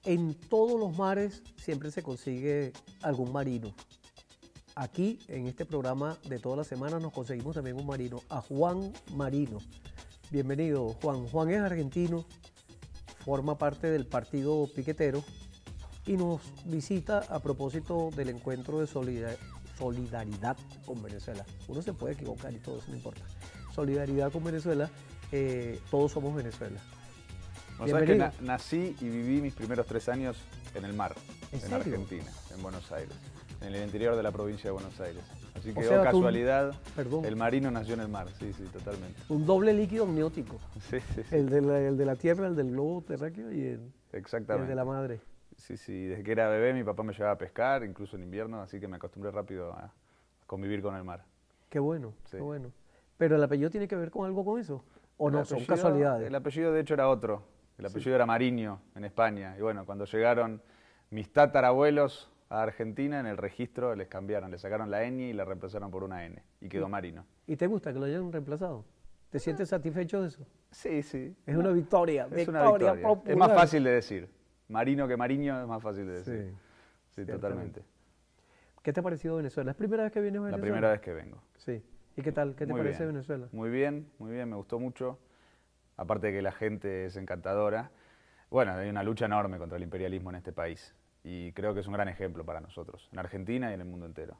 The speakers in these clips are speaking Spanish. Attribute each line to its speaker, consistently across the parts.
Speaker 1: En todos los mares siempre se consigue algún marino. Aquí, en este programa de toda la semana, nos conseguimos también un marino, a Juan Marino. Bienvenido, Juan. Juan es argentino, forma parte del partido piquetero y nos visita a propósito del encuentro de solidaridad con Venezuela. Uno se puede equivocar y todo eso no importa. Solidaridad con Venezuela, todos somos Venezuela.
Speaker 2: No sabes que nací y viví mis primeros 3 años en el mar, en Argentina, en Buenos Aires, en el interior de la provincia de Buenos Aires. Así que, casualidad, el marino nació en el mar, sí, totalmente.
Speaker 1: Un doble líquido amniótico.
Speaker 2: Sí.
Speaker 1: El de la tierra, el del globo terráqueo y el de la madre.
Speaker 2: Sí, desde que era bebé mi papá me llevaba a pescar, incluso en invierno, así que me acostumbré rápido a convivir con el mar.
Speaker 1: Qué bueno, sí. Qué bueno. ¿Pero el apellido tiene que ver con algo con eso? ¿O no, son casualidades?
Speaker 2: El apellido de hecho era otro. El apellido era Mariño, en España. Y bueno, cuando llegaron mis tatarabuelos a Argentina, en el registro les cambiaron, le sacaron la ñ y la reemplazaron por una N. Y quedó Marino.
Speaker 1: ¿Y te gusta que lo hayan reemplazado? ¿Te sientes satisfecho de eso?
Speaker 2: Sí.
Speaker 1: Es una victoria.
Speaker 2: Es una victoria popular. Es más fácil de decir. Marino que Mariño es más fácil de decir. Sí, totalmente.
Speaker 1: ¿Qué te ha parecido Venezuela? ¿Es la primera vez que vienes a Venezuela?
Speaker 2: La primera vez que vengo.
Speaker 1: Sí. ¿Y qué tal? ¿Qué te parece Venezuela?
Speaker 2: Muy bien, me gustó mucho. Aparte de que la gente es encantadora. Bueno, hay una lucha enorme contra el imperialismo en este país y creo que es un gran ejemplo para nosotros, en Argentina y en el mundo entero.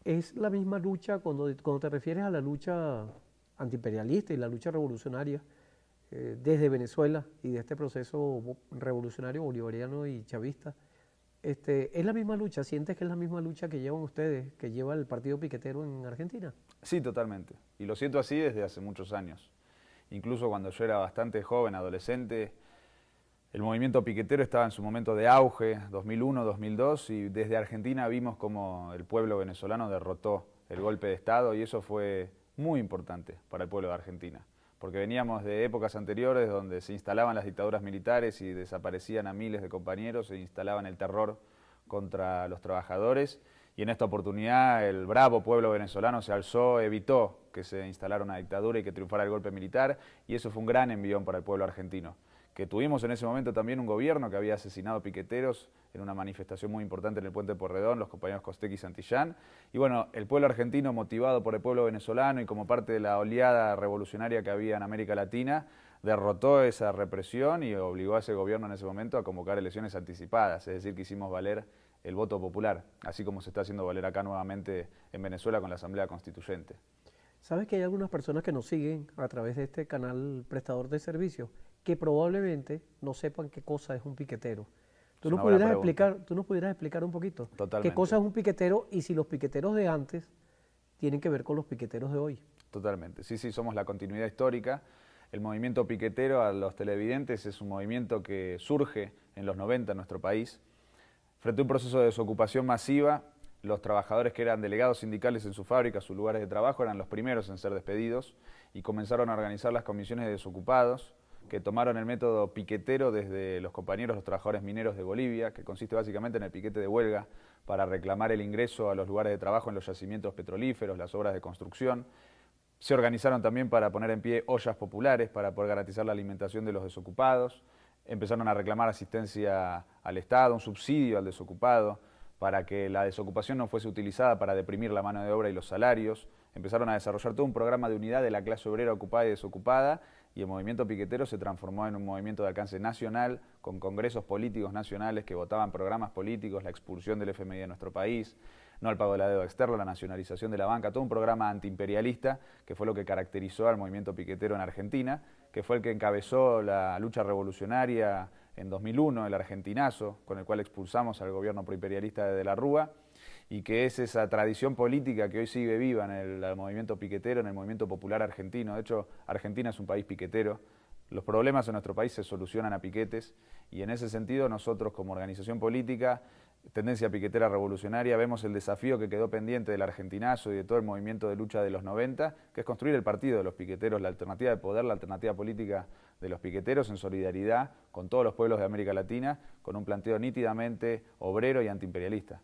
Speaker 1: ¿Es la misma lucha cuando te refieres a la lucha antiimperialista y la lucha revolucionaria desde Venezuela y de este proceso revolucionario bolivariano y chavista? ¿Es la misma lucha? ¿Sientes que es la misma lucha que llevan ustedes, que lleva el partido piquetero en Argentina?
Speaker 2: Sí, totalmente. Y lo siento así desde hace muchos años. Incluso cuando yo era bastante joven, adolescente, el movimiento piquetero estaba en su momento de auge, 2001, 2002, y desde Argentina vimos cómo el pueblo venezolano derrotó el golpe de Estado y eso fue muy importante para el pueblo de Argentina, porque veníamos de épocas anteriores donde se instalaban las dictaduras militares y desaparecían a miles de compañeros, se instalaban el terror contra los trabajadores. Y en esta oportunidad el bravo pueblo venezolano se alzó, evitó que se instalara una dictadura y que triunfara el golpe militar, y eso fue un gran envión para el pueblo argentino. Que tuvimos en ese momento también un gobierno que había asesinado piqueteros en una manifestación muy importante en el Puente Porredón, los compañeros Costec y Santillán. Y bueno, el pueblo argentino, motivado por el pueblo venezolano y como parte de la oleada revolucionaria que había en América Latina, derrotó esa represión y obligó a ese gobierno en ese momento a convocar elecciones anticipadas, es decir, que hicimos valer el voto popular, así como se está haciendo valer acá nuevamente en Venezuela con la Asamblea Constituyente.
Speaker 1: ¿Sabes que hay algunas personas que nos siguen a través de este canal prestador de servicios que probablemente no sepan qué cosa es un piquetero? ¿Tú nos pudieras explicar un poquito?
Speaker 2: Totalmente.
Speaker 1: ¿Qué cosa es un piquetero y si los piqueteros de antes tienen que ver con los piqueteros de hoy?
Speaker 2: Totalmente. Sí, somos la continuidad histórica. El movimiento piquetero, a los televidentes, es un movimiento que surge en los 90 en nuestro país. Frente a un proceso de desocupación masiva, los trabajadores que eran delegados sindicales en sus fábricas, sus lugares de trabajo, eran los primeros en ser despedidos y comenzaron a organizar las comisiones de desocupados, que tomaron el método piquetero desde los compañeros, los trabajadores mineros de Bolivia, que consiste básicamente en el piquete de huelga para reclamar el ingreso a los lugares de trabajo en los yacimientos petrolíferos, las obras de construcción. Se organizaron también para poner en pie ollas populares para poder garantizar la alimentación de los desocupados. Empezaron a reclamar asistencia al Estado, un subsidio al desocupado, para que la desocupación no fuese utilizada para deprimir la mano de obra y los salarios. Empezaron a desarrollar todo un programa de unidad de la clase obrera ocupada y desocupada, y el movimiento piquetero se transformó en un movimiento de alcance nacional, con congresos políticos nacionales que votaban programas políticos, la expulsión del FMI de nuestro país, no al pago de la deuda externa, la nacionalización de la banca, todo un programa antiimperialista que fue lo que caracterizó al movimiento piquetero en Argentina, que fue el que encabezó la lucha revolucionaria en 2001, el argentinazo, con el cual expulsamos al gobierno proimperialista de la Rúa, y que es esa tradición política que hoy sigue viva en el movimiento piquetero, en el movimiento popular argentino. De hecho, Argentina es un país piquetero. Los problemas en nuestro país se solucionan a piquetes, y en ese sentido nosotros como organización política, Tendencia Piquetera Revolucionaria, vemos el desafío que quedó pendiente del argentinazo y de todo el movimiento de lucha de los 90, que es construir el partido de los piqueteros, la alternativa de poder, la alternativa política de los piqueteros en solidaridad con todos los pueblos de América Latina, con un planteo nítidamente obrero y antiimperialista.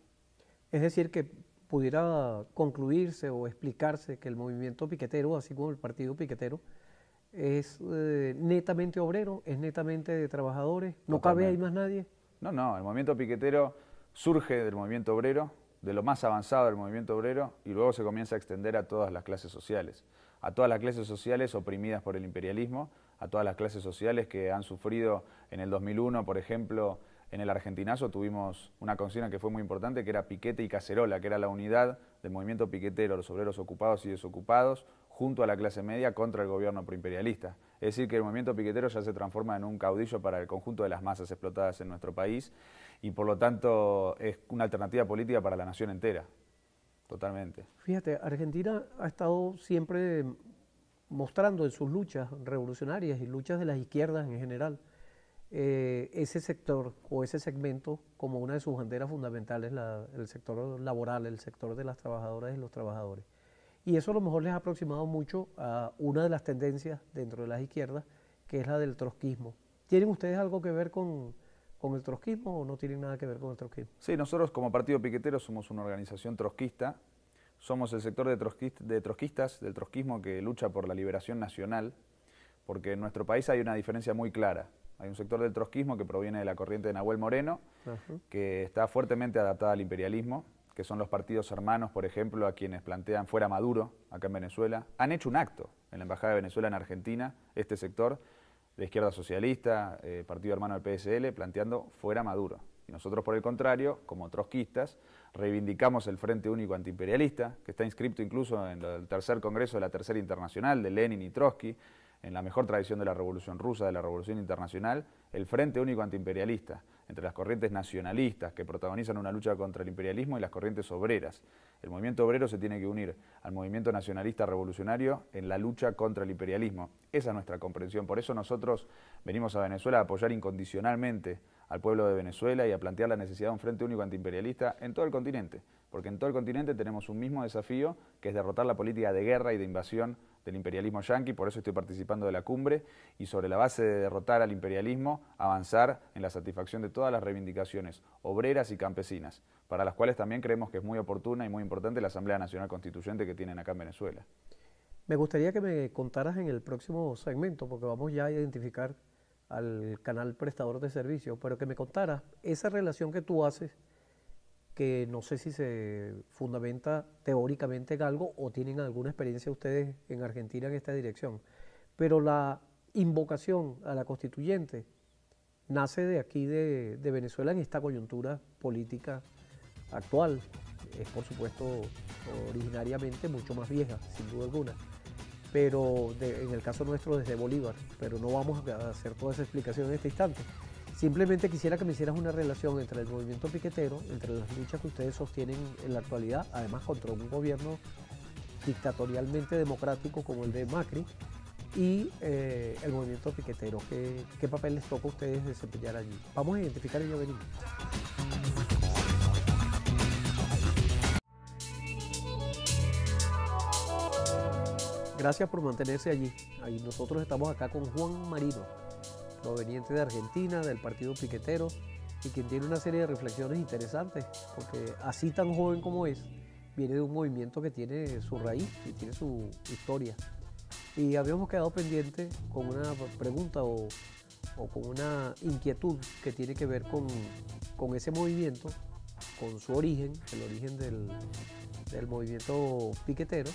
Speaker 1: Es decir, que pudiera concluirse o explicarse que el movimiento piquetero, así como el partido piquetero, es netamente obrero, es netamente de trabajadores, no cabe ahí más nadie.
Speaker 2: No, el movimiento piquetero surge del movimiento obrero, de lo más avanzado del movimiento obrero, y luego se comienza a extender a todas las clases sociales. A todas las clases sociales oprimidas por el imperialismo, a todas las clases sociales que han sufrido en el 2001, por ejemplo, en el Argentinazo tuvimos una consigna que fue muy importante, que era piquete y cacerola, que era la unidad del movimiento piquetero, los obreros ocupados y desocupados, junto a la clase media contra el gobierno proimperialista. Es decir, que el movimiento piquetero ya se transforma en un caudillo para el conjunto de las masas explotadas en nuestro país y por lo tanto es una alternativa política para la nación entera, totalmente.
Speaker 1: Fíjate, Argentina ha estado siempre mostrando en sus luchas revolucionarias y luchas de las izquierdas en general, ese sector o ese segmento como una de sus banderas fundamentales, el sector laboral, el sector de las trabajadoras y los trabajadores. Y eso a lo mejor les ha aproximado mucho a una de las tendencias dentro de las izquierdas, que es la del trotskismo. ¿Tienen ustedes algo que ver con el trotskismo o no tienen nada que ver con el trotskismo?
Speaker 2: Sí, nosotros como Partido Piquetero somos una organización trotskista, somos el sector de trotskistas, del trotskismo que lucha por la liberación nacional, porque en nuestro país hay una diferencia muy clara. Hay un sector del trotskismo que proviene de la corriente de Nahuel Moreno, que está fuertemente adaptada al imperialismo, que son los partidos hermanos, por ejemplo, a quienes plantean fuera Maduro, acá en Venezuela. Han hecho un acto en la Embajada de Venezuela en Argentina, este sector de izquierda socialista, partido hermano del PSL, planteando fuera Maduro. Y nosotros, por el contrario, como trotskistas, reivindicamos el Frente Único Antiimperialista, que está inscripto incluso en el tercer congreso de la Tercera Internacional de Lenin y Trotsky, en la mejor tradición de la Revolución Rusa, de la Revolución Internacional, el Frente Único Antiimperialista, entre las corrientes nacionalistas que protagonizan una lucha contra el imperialismo y las corrientes obreras. El movimiento obrero se tiene que unir al movimiento nacionalista revolucionario en la lucha contra el imperialismo. Esa es nuestra comprensión. Por eso nosotros venimos a Venezuela a apoyar incondicionalmente al pueblo de Venezuela y a plantear la necesidad de un Frente Único Antiimperialista en todo el continente. Porque en todo el continente tenemos un mismo desafío, que es derrotar la política de guerra y de invasión del imperialismo yanqui, por eso estoy participando de la cumbre, y sobre la base de derrotar al imperialismo, avanzar en la satisfacción de todas las reivindicaciones obreras y campesinas, para las cuales también creemos que es muy oportuna y muy importante la Asamblea Nacional Constituyente que tienen acá en Venezuela.
Speaker 1: Me gustaría que me contaras en el próximo segmento, porque vamos ya a identificar al canal prestador de servicios, pero que me contaras esa relación que tú haces, que no sé si se fundamenta teóricamente en algo o tienen alguna experiencia ustedes en Argentina en esta dirección, pero la invocación a la constituyente nace de aquí de Venezuela en esta coyuntura política actual. Es por supuesto originariamente mucho más vieja, sin duda alguna, pero en el caso nuestro desde Bolívar, pero no vamos a hacer toda esa explicación en este instante. Simplemente quisiera que me hicieras una relación entre el movimiento piquetero, entre las luchas que ustedes sostienen en la actualidad, además contra un gobierno dictatorialmente democrático como el de Macri, y el movimiento piquetero. ¿Qué papel les toca a ustedes desempeñar allí? Vamos a identificar y ya venimos. Gracias por mantenerse allí. Ahí nosotros estamos acá con Juan Marino, proveniente de Argentina, del partido piquetero, y quien tiene una serie de reflexiones interesantes, porque así tan joven como es, viene de un movimiento que tiene su raíz y tiene su historia. Y habíamos quedado pendientes con una pregunta o con una inquietud que tiene que ver con ese movimiento, con su origen, el origen del movimiento piquetero,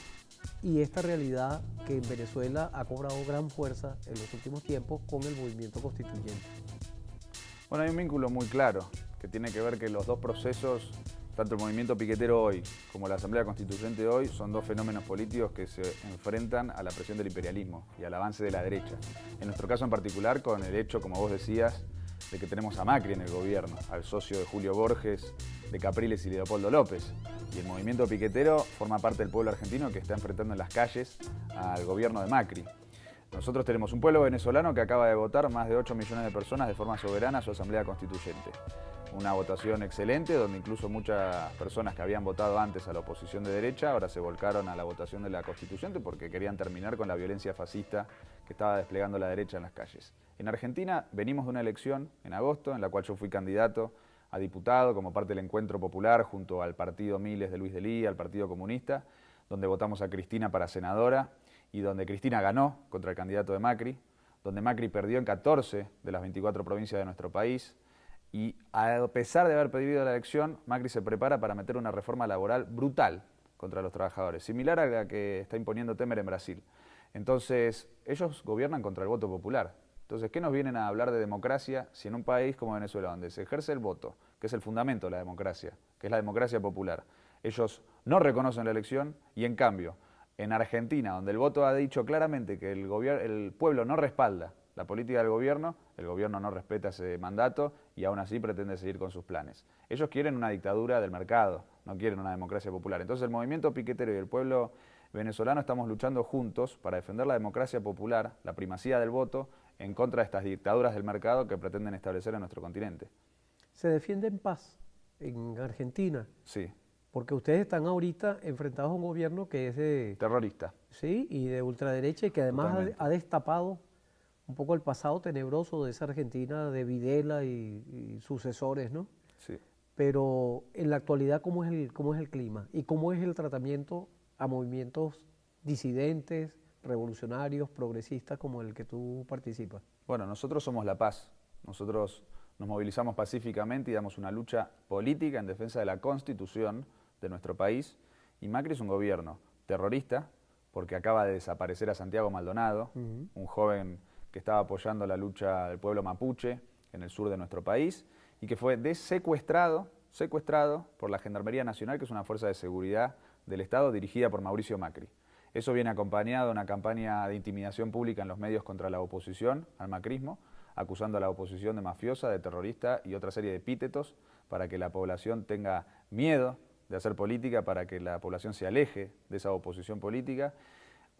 Speaker 1: y esta realidad que en Venezuela ha cobrado gran fuerza en los últimos tiempos con el movimiento constituyente.
Speaker 2: Bueno, hay un vínculo muy claro que tiene que ver que los dos procesos, tanto el movimiento piquetero hoy como la Asamblea Constituyente hoy, son dos fenómenos políticos que se enfrentan a la presión del imperialismo y al avance de la derecha. En nuestro caso en particular con el hecho, como vos decías, de que tenemos a Macri en el gobierno, al socio de Julio Borges, de Capriles y Leopoldo López. Y el movimiento piquetero forma parte del pueblo argentino que está enfrentando en las calles al gobierno de Macri. Nosotros tenemos un pueblo venezolano que acaba de votar más de 8 millones de personas de forma soberana a su Asamblea Constituyente. Una votación excelente, donde incluso muchas personas que habían votado antes a la oposición de derecha ahora se volcaron a la votación de la Constituyente porque querían terminar con la violencia fascista que estaba desplegando la derecha en las calles. En Argentina venimos de una elección en agosto en la cual yo fui candidato a diputado como parte del Encuentro Popular junto al partido Miles de Luis Delía, al Partido Comunista, donde votamos a Cristina para senadora y donde Cristina ganó contra el candidato de Macri, donde Macri perdió en 14 de las 24 provincias de nuestro país y a pesar de haber perdido la elección, Macri se prepara para meter una reforma laboral brutal contra los trabajadores, similar a la que está imponiendo Temer en Brasil. Entonces, ellos gobiernan contra el voto popular. Entonces, ¿qué nos vienen a hablar de democracia si en un país como Venezuela, donde se ejerce el voto, que es el fundamento de la democracia, que es la democracia popular, ellos no reconocen la elección y en cambio, en Argentina, donde el voto ha dicho claramente que el pueblo no respalda la política del gobierno, el gobierno no respeta ese mandato y aún así pretende seguir con sus planes. Ellos quieren una dictadura del mercado, no quieren una democracia popular. Entonces el movimiento piquetero y el pueblo venezolano estamos luchando juntos para defender la democracia popular, la primacía del voto, en contra de estas dictaduras del mercado que pretenden establecer en nuestro continente.
Speaker 1: ¿Se defiende en paz en Argentina?
Speaker 2: Sí.
Speaker 1: Porque ustedes están ahorita enfrentados a un gobierno que es de...
Speaker 2: Terrorista.
Speaker 1: Sí, y de ultraderecha y que además ha destapado un poco el pasado tenebroso de esa Argentina de Videla y sucesores, ¿no?
Speaker 2: Sí.
Speaker 1: Pero en la actualidad, ¿cómo es el clima? ¿Y cómo es el tratamiento a movimientos disidentes, revolucionarios, progresistas como el que tú participas?
Speaker 2: Bueno, nosotros somos la paz. Nosotros nos movilizamos pacíficamente y damos una lucha política en defensa de la Constitución de nuestro país. Y Macri es un gobierno terrorista porque acaba de desaparecer a Santiago Maldonado, un joven que estaba apoyando la lucha del pueblo mapuche en el sur de nuestro país y que fue secuestrado por la Gendarmería Nacional, que es una fuerza de seguridad del Estado dirigida por Mauricio Macri. Eso viene acompañado de una campaña de intimidación pública en los medios contra la oposición al macrismo, acusando a la oposición de mafiosa, de terrorista y otra serie de epítetos para que la población tenga miedo de hacer política, para que la población se aleje de esa oposición política.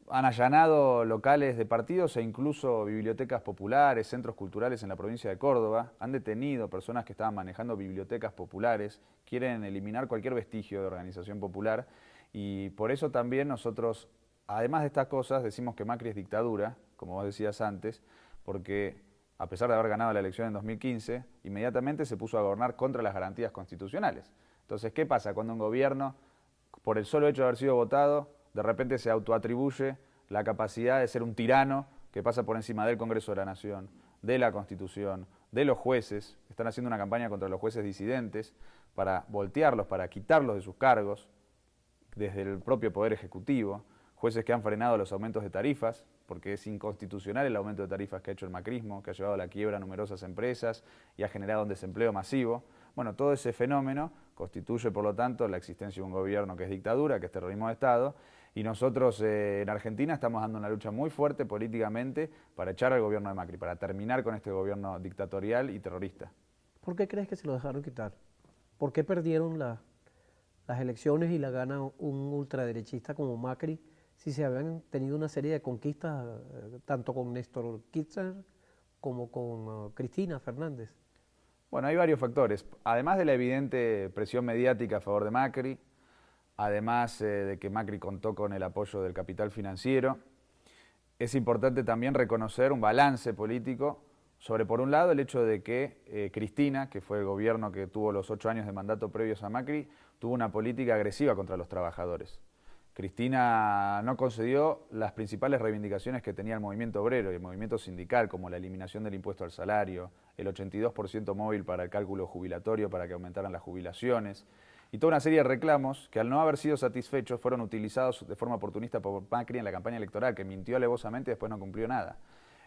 Speaker 2: Han allanado locales de partidos e incluso bibliotecas populares, centros culturales en la provincia de Córdoba. Han detenido personas que estaban manejando bibliotecas populares, quieren eliminar cualquier vestigio de organización popular y por eso también nosotros, además de estas cosas, decimos que Macri es dictadura, como vos decías antes, porque a pesar de haber ganado la elección en 2015, inmediatamente se puso a gobernar contra las garantías constitucionales. Entonces, ¿qué pasa cuando un gobierno, por el solo hecho de haber sido votado, de repente se autoatribuye la capacidad de ser un tirano que pasa por encima del Congreso de la Nación, de la Constitución, de los jueces? Están haciendo una campaña contra los jueces disidentes para voltearlos, para quitarlos de sus cargos, desde el propio Poder Ejecutivo, jueces que han frenado los aumentos de tarifas, porque es inconstitucional el aumento de tarifas que ha hecho el macrismo, que ha llevado a la quiebra a numerosas empresas y ha generado un desempleo masivo. Bueno, todo ese fenómeno constituye, por lo tanto, la existencia de un gobierno que es dictadura, que es terrorismo de Estado, y nosotros en Argentina estamos dando una lucha muy fuerte políticamente para echar al gobierno de Macri, para terminar con este gobierno dictatorial y terrorista.
Speaker 1: ¿Por qué crees que se lo dejaron quitar? ¿Por qué perdieron las elecciones y la gana un ultraderechista como Macri si se habían tenido una serie de conquistas tanto con Néstor Kirchner como con Cristina Fernández?
Speaker 2: Bueno, hay varios factores. Además de la evidente presión mediática a favor de Macri, además de que Macri contó con el apoyo del capital financiero, es importante también reconocer un balance político sobre, por un lado, el hecho de que Cristina, que fue el gobierno que tuvo los 8 años de mandato previos a Macri, tuvo una política agresiva contra los trabajadores. Cristina no concedió las principales reivindicaciones que tenía el movimiento obrero y el movimiento sindical, como la eliminación del impuesto al salario, el 82% móvil para el cálculo jubilatorio para que aumentaran las jubilaciones, y toda una serie de reclamos que al no haber sido satisfechos fueron utilizados de forma oportunista por Macri en la campaña electoral, que mintió alevosamente y después no cumplió nada.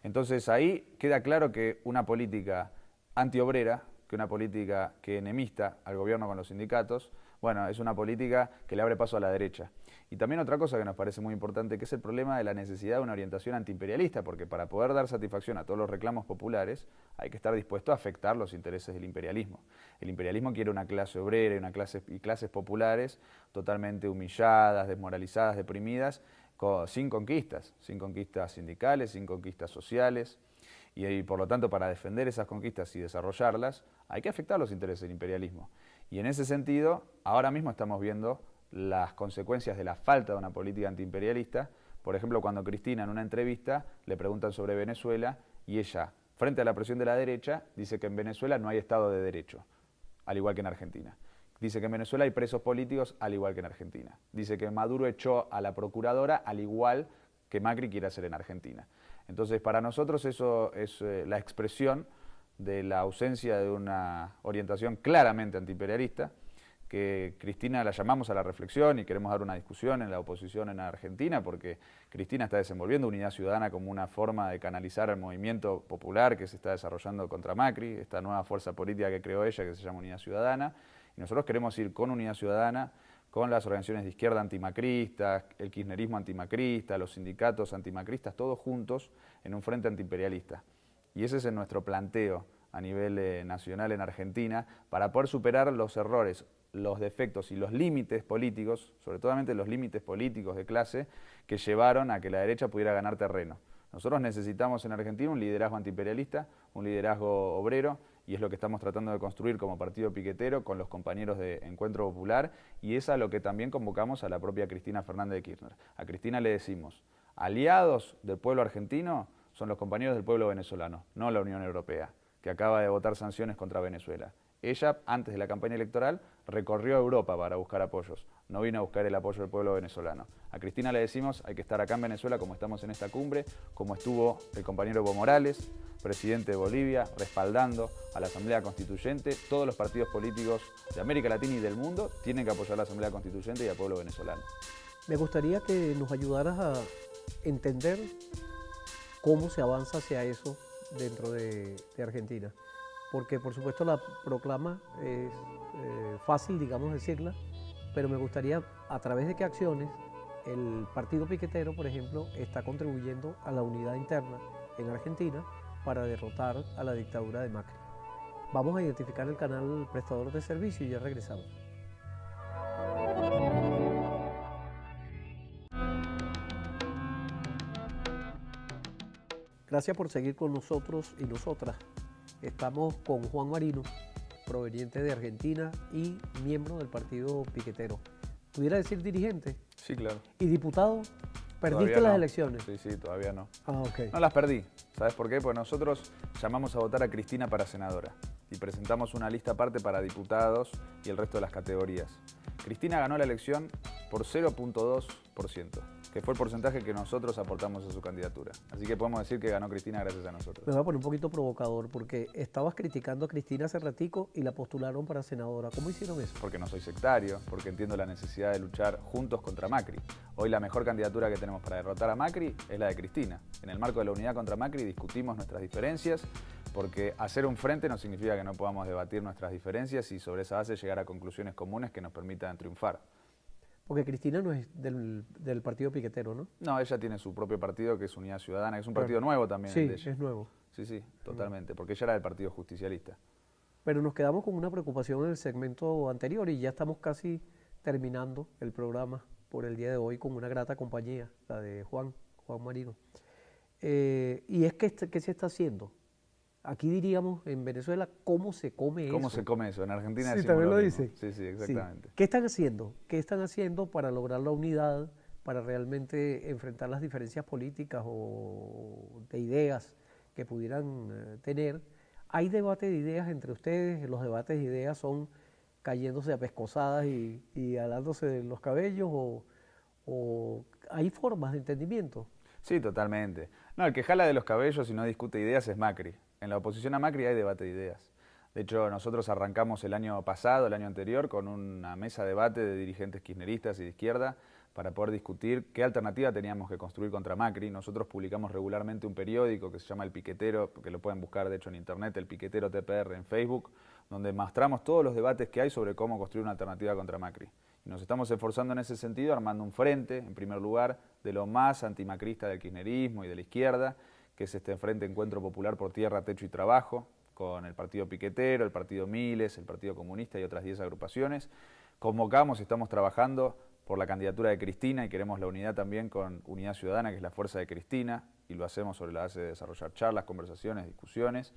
Speaker 2: Entonces ahí queda claro que una política antiobrera, que una política que enemista al gobierno con los sindicatos, bueno, es una política que le abre paso a la derecha. Y también otra cosa que nos parece muy importante, que es el problema de la necesidad de una orientación antiimperialista, porque para poder dar satisfacción a todos los reclamos populares hay que estar dispuesto a afectar los intereses del imperialismo. El imperialismo quiere una clase obrera y clases populares totalmente humilladas, desmoralizadas, deprimidas, sin conquistas sindicales, sin conquistas sociales. Y por lo tanto, para defender esas conquistas y desarrollarlas, hay que afectar los intereses del imperialismo. Y en ese sentido, ahora mismo estamos viendo las consecuencias de la falta de una política antiimperialista. Por ejemplo, cuando Cristina en una entrevista le preguntan sobre Venezuela y ella, frente a la presión de la derecha, dice que en Venezuela no hay Estado de Derecho. al igual que en Argentina. Dice que en Venezuela hay presos políticos, al igual que en Argentina. Dice que Maduro echó a la procuradora, al igual que Macri quiere hacer en Argentina. Entonces, para nosotros eso es la expresión de la ausencia de una orientación claramente antiimperialista, que Cristina la llamamos a la reflexión y queremos dar una discusión en la oposición en Argentina, porque Cristina está desenvolviendo Unidad Ciudadana como una forma de canalizar el movimiento popular que se está desarrollando contra Macri, esta nueva fuerza política que creó ella que se llama Unidad Ciudadana, y nosotros queremos ir con Unidad Ciudadana, con las organizaciones de izquierda antimacristas, el kirchnerismo antimacrista, los sindicatos antimacristas, todos juntos en un frente antiimperialista. Y ese es nuestro planteo a nivel nacional en Argentina para poder superar los errores, los defectos y los límites políticos, sobre todo los límites políticos de clase, que llevaron a que la derecha pudiera ganar terreno. Nosotros necesitamos en Argentina un liderazgo antiimperialista, un liderazgo obrero, y es lo que estamos tratando de construir como partido piquetero con los compañeros de Encuentro Popular, y es a lo que también convocamos a la propia Cristina Fernández de Kirchner. A Cristina le decimos, aliados del pueblo argentino son los compañeros del pueblo venezolano, no la Unión Europea, que acaba de votar sanciones contra Venezuela. Ella, antes de la campaña electoral, recorrió Europa para buscar apoyos, no vino a buscar el apoyo del pueblo venezolano. A Cristina le decimos, hay que estar acá en Venezuela como estamos en esta cumbre, como estuvo el compañero Evo Morales, presidente de Bolivia, respaldando a la Asamblea Constituyente. Todos los partidos políticos de América Latina y del mundo tienen que apoyar a la Asamblea Constituyente y al pueblo venezolano.
Speaker 1: Me gustaría que nos ayudaras a entender cómo se avanza hacia eso dentro de Argentina. Porque por supuesto la proclama es fácil, digamos, decirla, pero me gustaría a través de qué acciones el partido piquetero, por ejemplo, está contribuyendo a la unidad interna en Argentina para derrotar a la dictadura de Macri. Vamos a identificar el canal prestador de servicio y ya regresamos. Gracias por seguir con nosotros y nosotras. Estamos con Juan Marino, proveniente de Argentina y miembro del partido piquetero. ¿Pudiera decir dirigente?
Speaker 2: Sí, claro.
Speaker 1: ¿Y diputado? ¿Perdiste
Speaker 2: Todavía
Speaker 1: las
Speaker 2: no.
Speaker 1: elecciones?
Speaker 2: Sí, todavía no.
Speaker 1: Ah, ok.
Speaker 2: No las perdí. ¿Sabes por qué? Porque nosotros llamamos a votar a Cristina para senadora y presentamos una lista aparte para diputados y el resto de las categorías. Cristina ganó la elección por 0.2%, que fue el porcentaje que nosotros aportamos a su candidatura. Así que podemos decir que ganó Cristina gracias a nosotros.
Speaker 1: Me voy a poner un poquito provocador porque estabas criticando a Cristina hace ratico y la postularon para senadora. ¿Cómo hicieron eso?
Speaker 2: Porque no soy sectario, porque entiendo la necesidad de luchar juntos contra Macri. Hoy la mejor candidatura que tenemos para derrotar a Macri es la de Cristina. En el marco de la unidad contra Macri discutimos nuestras diferencias, porque hacer un frente no significa que no podamos debatir nuestras diferencias y sobre esa base llegar a conclusiones comunes que nos permitan triunfar.
Speaker 1: Porque Cristina no es del partido piquetero, ¿no?
Speaker 2: No, ella tiene su propio partido, que es Unidad Ciudadana, que es un partido nuevo también.
Speaker 1: Sí,
Speaker 2: el de ella.
Speaker 1: es nuevo.
Speaker 2: Sí, totalmente, porque ella era del Partido Justicialista.
Speaker 1: Pero nos quedamos con una preocupación en el segmento anterior y ya estamos casi terminando el programa por el día de hoy con una grata compañía, la de Juan Marino. Y es que, ¿qué se está haciendo? Aquí diríamos en Venezuela, ¿cómo se come eso?
Speaker 2: ¿Cómo se come eso? En Argentina
Speaker 1: sí,
Speaker 2: decimos
Speaker 1: también lo
Speaker 2: mismo.
Speaker 1: dice.
Speaker 2: Sí, exactamente.
Speaker 1: Sí. ¿Qué están haciendo? ¿Qué están haciendo para lograr la unidad, para realmente enfrentar las diferencias políticas o de ideas que pudieran tener? ¿Hay debate de ideas entre ustedes? ¿Los debates de ideas son cayéndose a pescosadas y alándose de los cabellos? ¿O hay formas de entendimiento?
Speaker 2: Sí, totalmente. No, el que jala de los cabellos y no discute ideas es Macri. En la oposición a Macri hay debate de ideas. De hecho, nosotros arrancamos el año pasado, el año anterior, con una mesa de debate de dirigentes kirchneristas y de izquierda para poder discutir qué alternativa teníamos que construir contra Macri. Nosotros publicamos regularmente un periódico que se llama El Piquetero, que lo pueden buscar de hecho en internet, El Piquetero TPR en Facebook, donde mostramos todos los debates que hay sobre cómo construir una alternativa contra Macri. Y nos estamos esforzando en ese sentido, armando un frente, en primer lugar, de lo más antimacrista del kirchnerismo y de la izquierda, que es este Frente Encuentro Popular por Tierra, Techo y Trabajo, con el Partido Piquetero, el Partido Miles, el Partido Comunista y otras 10 agrupaciones. Convocamos y estamos trabajando por la candidatura de Cristina y queremos la unidad también con Unidad Ciudadana, que es la fuerza de Cristina, y lo hacemos sobre la base de desarrollar charlas, conversaciones, discusiones,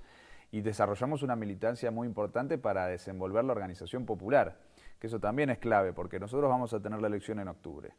Speaker 2: y desarrollamos una militancia muy importante para desenvolver la organización popular, que eso también es clave, porque nosotros vamos a tener la elección en octubre.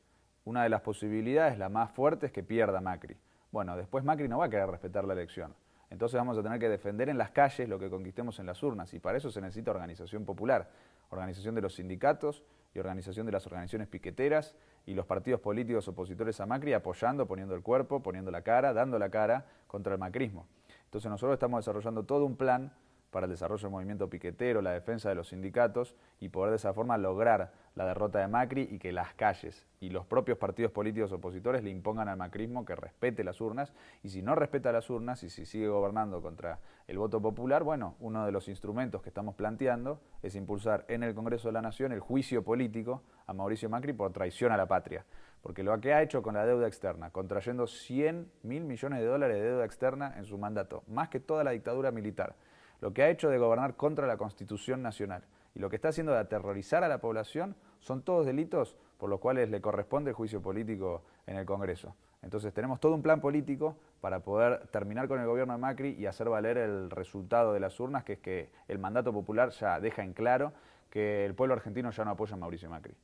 Speaker 2: Una de las posibilidades, la más fuerte, es que pierda Macri. Bueno, después Macri no va a querer respetar la elección. Entonces vamos a tener que defender en las calles lo que conquistemos en las urnas, y para eso se necesita organización popular, organización de los sindicatos y organización de las organizaciones piqueteras y los partidos políticos opositores a Macri apoyando, poniendo el cuerpo, poniendo la cara, dando la cara contra el macrismo. Entonces nosotros estamos desarrollando todo un plan para el desarrollo del movimiento piquetero, la defensa de los sindicatos y poder de esa forma lograr la derrota de Macri y que las calles y los propios partidos políticos opositores le impongan al macrismo que respete las urnas, y si no respeta las urnas y si sigue gobernando contra el voto popular, bueno, uno de los instrumentos que estamos planteando es impulsar en el Congreso de la Nación el juicio político a Mauricio Macri por traición a la patria. Porque lo que ha hecho con la deuda externa, contrayendo 100.000 millones de dólares de deuda externa en su mandato, más que toda la dictadura militar, lo que ha hecho de gobernar contra la Constitución Nacional y lo que está haciendo de aterrorizar a la población, son todos delitos por los cuales le corresponde el juicio político en el Congreso. Entonces tenemos todo un plan político para poder terminar con el gobierno de Macri y hacer valer el resultado de las urnas, que es que el mandato popular ya deja en claro que el pueblo argentino ya no apoya a Mauricio Macri.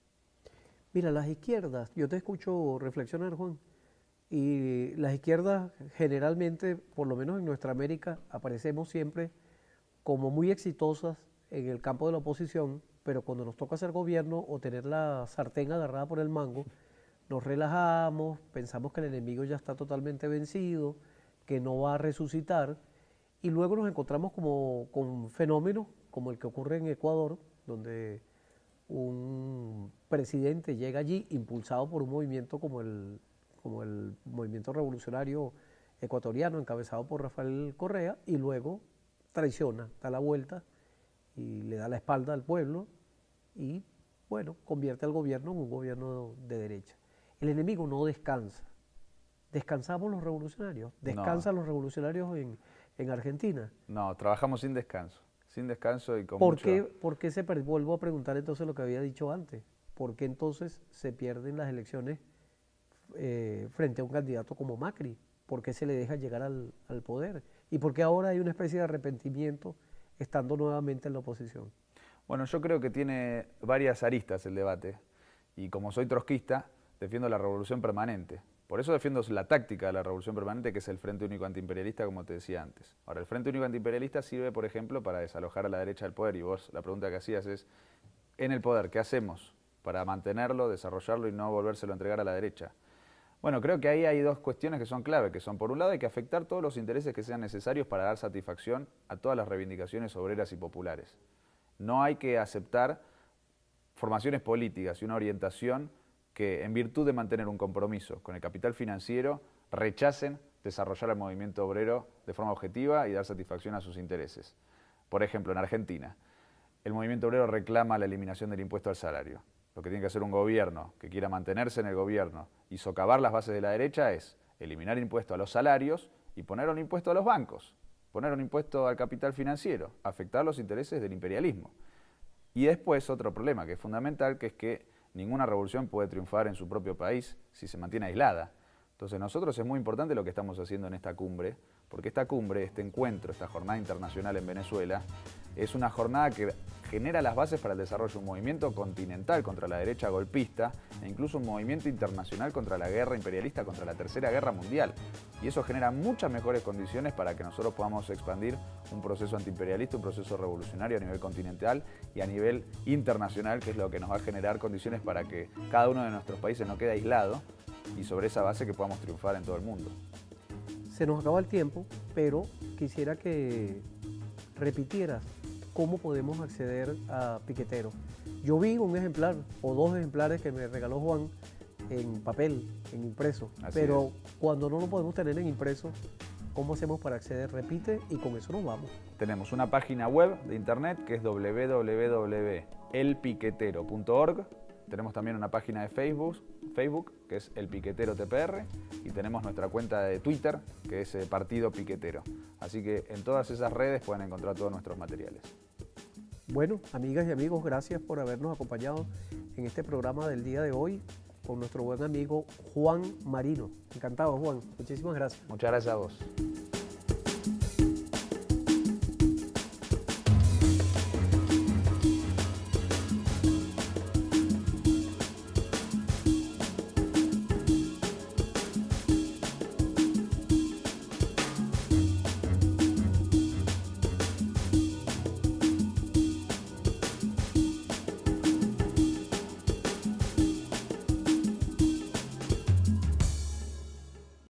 Speaker 1: Mira, las izquierdas, yo te escucho reflexionar, Juan, y las izquierdas generalmente, por lo menos en nuestra América, aparecemos siempre como muy exitosas en el campo de la oposición, pero cuando nos toca hacer gobierno o tener la sartén agarrada por el mango, nos relajamos, pensamos que el enemigo ya está totalmente vencido, que no va a resucitar, y luego nos encontramos con fenómenos como el que ocurre en Ecuador, donde un presidente llega allí impulsado por un movimiento como el movimiento revolucionario ecuatoriano encabezado por Rafael Correa, y luego traiciona, da la vuelta y le da la espalda al pueblo y, bueno, convierte al gobierno en un gobierno de derecha. El enemigo no descansa. ¿Descansamos los revolucionarios? ¿Descansan los revolucionarios en Argentina?
Speaker 2: No, trabajamos sin descanso y con
Speaker 1: ¿Por
Speaker 2: mucho...
Speaker 1: qué vuelvo a preguntar entonces lo que había dicho antes? ¿Por qué entonces se pierden las elecciones frente a un candidato como Macri? ¿Por qué se le deja llegar al poder? ¿Y por qué ahora hay una especie de arrepentimiento estando nuevamente en la oposición?
Speaker 2: Bueno, yo creo que tiene varias aristas el debate, y como soy trotskista, defiendo la revolución permanente. Por eso defiendo la táctica de la revolución permanente, que es el Frente Único Antiimperialista, como te decía antes. Ahora, el Frente Único Antiimperialista sirve, por ejemplo, para desalojar a la derecha del poder, y vos la pregunta que hacías es, en el poder, ¿qué hacemos para mantenerlo, desarrollarlo y no volvérselo a entregar a la derecha? Bueno, creo que ahí hay dos cuestiones que son clave, que son, por un lado, hay que afectar todos los intereses que sean necesarios para dar satisfacción a todas las reivindicaciones obreras y populares. No hay que aceptar formaciones políticas y una orientación que, en virtud de mantener un compromiso con el capital financiero, rechacen desarrollar el movimiento obrero de forma objetiva y dar satisfacción a sus intereses. Por ejemplo, en Argentina, el movimiento obrero reclama la eliminación del impuesto al salario. Lo que tiene que hacer un gobierno que quiera mantenerse en el gobierno y socavar las bases de la derecha es eliminar impuesto a los salarios y poner un impuesto a los bancos, poner un impuesto al capital financiero, afectar los intereses del imperialismo. Y después otro problema que es fundamental, que es que ninguna revolución puede triunfar en su propio país si se mantiene aislada. Entonces nosotros es muy importante lo que estamos haciendo en esta cumbre, porque esta cumbre, este encuentro, esta jornada internacional en Venezuela, es una jornada que genera las bases para el desarrollo de un movimiento continental contra la derecha golpista e incluso un movimiento internacional contra la guerra imperialista, contra la Tercera Guerra Mundial. Y eso genera muchas mejores condiciones para que nosotros podamos expandir un proceso antiimperialista, un proceso revolucionario a nivel continental y a nivel internacional, que es lo que nos va a generar condiciones para que cada uno de nuestros países no quede aislado y sobre esa base que podamos triunfar en todo el mundo.
Speaker 1: Se nos acaba el tiempo, pero quisiera que repitieras cómo podemos acceder a Piquetero. Yo vi un ejemplar o dos ejemplares que me regaló Juan en papel, en impreso, pero cuando no lo podemos tener en impreso, ¿cómo hacemos para acceder? Repite y con eso nos vamos.
Speaker 2: Tenemos una página web de internet que es www.elpiquetero.org. Tenemos también una página de Facebook, que es El Piquetero TPR, y tenemos nuestra cuenta de Twitter, que es Partido Piquetero. Así que en todas esas redes pueden encontrar todos nuestros materiales.
Speaker 1: Bueno, amigas y amigos, gracias por habernos acompañado en este programa del día de hoy con nuestro buen amigo Juan Marino. Encantado, Juan. Muchísimas gracias.
Speaker 2: Muchas gracias a vos.